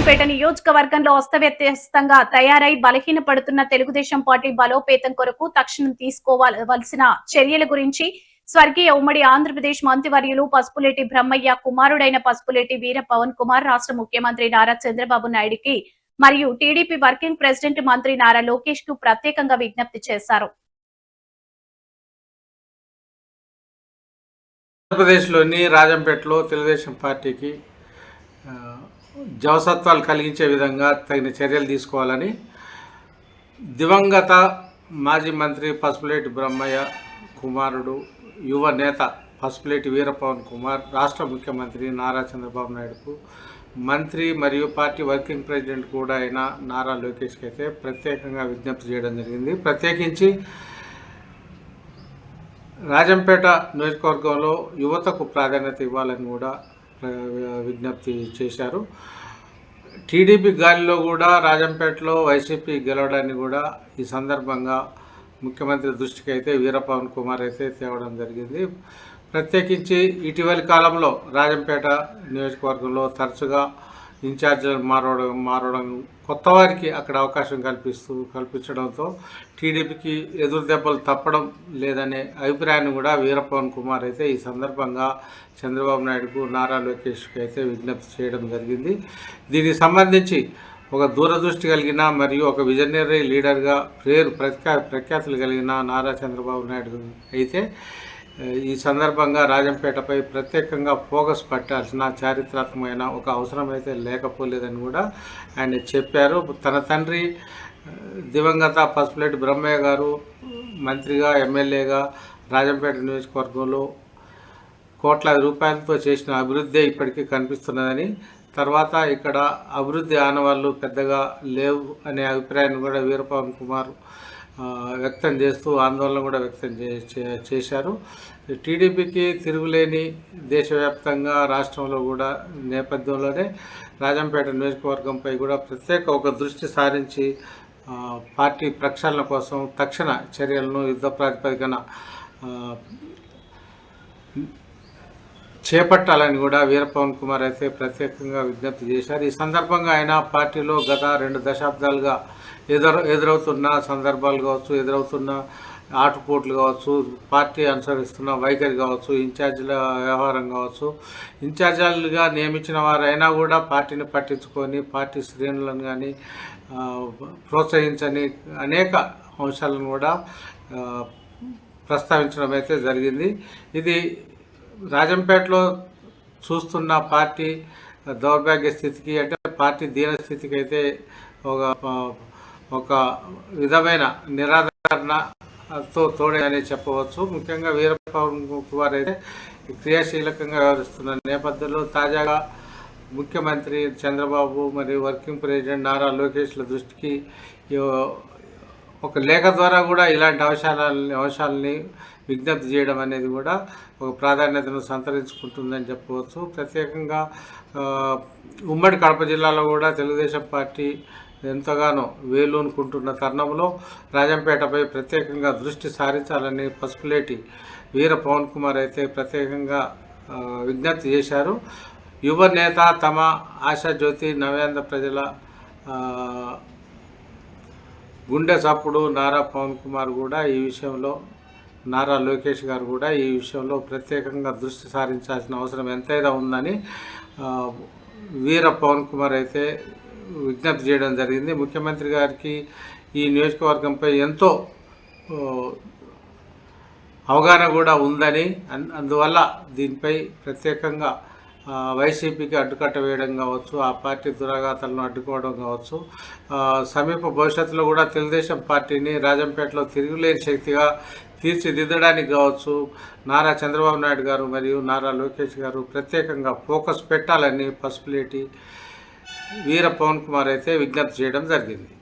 రాజంపేట నియోజకవర్గంలో అస్తవ్యస్తంగా తయారై బలహీనపడుతున్న తెలుగుదేశం పార్టీ బలోపేతం కొరకు తక్షణం తీసుకోవాల్సిన చర్యల గురించి స్వర్గీయ ఉమ్మడి ఆంధ్రప్రదేశ్ మంత్రివర్యులు పసుపులేటి బ్రహ్మయ్య కుమారుడైన పసుపులేటి వీర పవన్ కుమార్ రాష్ట్ర ముఖ్యమంత్రి నారా చంద్రబాబు నాయుడుకి మరియు టీడీపీ వర్కింగ్ ప్రెసిడెంట్ మంత్రి నారా లోకేష్ కు ప్రత్యేకంగా విజ్ఞప్తి చేశారు. ఆంధ్రప్రదేశ్లోని రాజంపేటలో తెలుగుదేశం పార్టీకి జవసత్వాలు కలిగించే విధంగా తగిన చర్యలు తీసుకోవాలని దివంగత మాజీ మంత్రి పసుపులేటి బ్రహ్మయ్య కుమారుడు యువ నేత పసుపులేటి వీర పవన్ కుమార్ రాష్ట్ర ముఖ్యమంత్రి నారా చంద్రబాబు నాయుడుకు మంత్రి మరియు పార్టీ వర్కింగ్ ప్రెసిడెంట్ కూడా అయిన నారా లోకేష్కి అయితే ప్రత్యేకంగా విజ్ఞప్తి చేయడం జరిగింది. ప్రత్యేకించి రాజంపేట నియోజకవర్గంలో యువతకు ప్రాధాన్యత ఇవ్వాలని కూడా విజ్ఞప్తి చేశారు. టీడీపీ గాలిలో కూడా రాజంపేటలో వైసీపీ గెలవడాన్ని కూడా ఈ సందర్భంగా ముఖ్యమంత్రి దృష్టికి అయితే వీర పవన్ కుమార్ అయితే తేవడం జరిగింది. ప్రత్యేకించి ఇటీవలి కాలంలో రాజంపేట నియోజకవర్గంలో తరచుగా ఇన్ఛార్జీలు మారడం కొత్త వారికి అక్కడ అవకాశం కల్పించడంతో టీడీపీకి ఎదురు దెబ్బలు తప్పడం లేదనే అభిప్రాయాన్ని కూడా వీర పవన్ కుమార్ అయితే ఈ సందర్భంగా చంద్రబాబు నాయుడుకు నారా లోకేష్కి అయితే విజ్ఞప్తి చేయడం జరిగింది. దీనికి సంబంధించి ఒక దూరదృష్టి కలిగిన మరియు ఒక విజనరీ లీడర్గా ప్రఖ్యాతులు కలిగిన నారా చంద్రబాబు నాయుడు అయితే ఈ సందర్భంగా రాజంపేటపై ప్రత్యేకంగా ఫోకస్ పెట్టాల్సిన చారిత్రాత్మకమైన ఒక అవసరం అయితే లేకపోలేదని కూడా ఆయన చెప్పారు. తన తండ్రి దివంగత పసుపులేటి బ్రహ్మయ్య గారు మంత్రిగా ఎమ్మెల్యేగా రాజంపేట నియోజకవర్గంలో కోట్లాది రూపాయలతో చేసిన అభివృద్ధి ఇప్పటికీ కనిపిస్తున్నదని, తర్వాత ఇక్కడ అభివృద్ధి ఆనవాళ్ళు పెద్దగా లేవు అనే అభిప్రాయాన్ని కూడా వీర పవన్ కుమార్ వ్యక్తం చేస్తూ ఆందోళన కూడా వ్యక్తం చేశారు. టీడీపీకి తిరుగులేని దేశవ్యాప్తంగా రాష్ట్రంలో కూడా నేపథ్యంలోనే రాజంపేట నియోజకవర్గంపై కూడా ప్రత్యేక ఒక దృష్టి సారించి పార్టీ ప్రక్షాళన కోసం తక్షణ చర్యలను యుద్ధ ప్రాతిపదికన చేపట్టాలని కూడా వీర పవన్ కుమార్ అయితే ప్రత్యేకంగా విజ్ఞప్తి చేశారు. ఈ సందర్భంగా ఆయన పార్టీలో గత 2 దశాబ్దాలుగా ఎదురవుతున్న సందర్భాలు కావచ్చు, ఎదురవుతున్న ఆటుపోట్లు కావచ్చు, పార్టీ అనుసరిస్తున్న వైఖరి కావచ్చు, ఇన్ఛార్జీల వ్యవహారం కావచ్చు, ఇన్ఛార్జీలుగా నియమించిన వారైనా కూడా పార్టీని పట్టించుకొని పార్టీ శ్రేణులను కానీ ప్రోత్సహించని అనేక అంశాలను కూడా ప్రస్తావించడం అయితే జరిగింది. ఇది రాజంపేటలో చూస్తున్న పార్టీ దౌర్భాగ్య స్థితికి, అంటే పార్టీ దీన స్థితికి అయితే ఒక విధమైన నిరాదరణతో తోడని చెప్పవచ్చు. ముఖ్యంగా వీర పవన్ కుమార్ అయితే క్రియాశీలకంగా వ్యవహరిస్తున్న నేపథ్యంలో తాజాగా ముఖ్యమంత్రి చంద్రబాబు మరియు వర్కింగ్ ప్రెసిడెంట్ నారా లోకేష్ల దృష్టికి ఒక లేఖ ద్వారా కూడా ఇలాంటి అంశాలని విజ్ఞప్తి చేయడం అనేది కూడా ఒక ప్రాధాన్యతను సంతరించుకుంటుందని చెప్పవచ్చు. ప్రత్యేకంగా ఉమ్మడి కడప జిల్లాలో కూడా తెలుగుదేశం పార్టీ ఎంతగానో వేలూనుకుంటున్న తరుణంలో రాజంపేటపై ప్రత్యేకంగా దృష్టి సారించాలని పసుపులేటి వీర పవన్ కుమార్ అయితే ప్రత్యేకంగా విజ్ఞప్తి చేశారు. యువ నేత తమ ఆశాజ్యోతి నవ్యాంధ్ర ప్రజల గుండె చప్పుడు నారా పవన్ కుమార్ కూడా ఈ విషయంలో, నారా లోకేష్ గారు కూడా ఈ విషయంలో ప్రత్యేకంగా దృష్టి సారించాల్సిన అవసరం ఎంతైనా ఉందని వీర పవన్ కుమార్ అయితే విజ్ఞప్తి చేయడం జరిగింది. ముఖ్యమంత్రి గారికి ఈ నియోజకవర్గంపై ఎంతో అవగాహన కూడా ఉందని, అందువల్ల దీనిపై ప్రత్యేకంగా వైసీపీకి అడ్డుకట్ట వేయడం కావచ్చు, ఆ పార్టీ దురాఘాతాలను అడ్డుకోవడం కావచ్చు, సమీప భవిష్యత్తులో కూడా తెలుగుదేశం పార్టీని రాజంపేటలో తిరుగులేని శక్తిగా తీర్చిదిద్దడానికి కావచ్చు నారా చంద్రబాబు నాయుడు గారు మరియు నారా లోకేష్ గారు ప్రత్యేకంగా ఫోకస్ పెట్టాలని పసుపులేటి వీర పవన్ కుమార్ అయితే విజ్ఞప్తి చేయడం జరిగింది.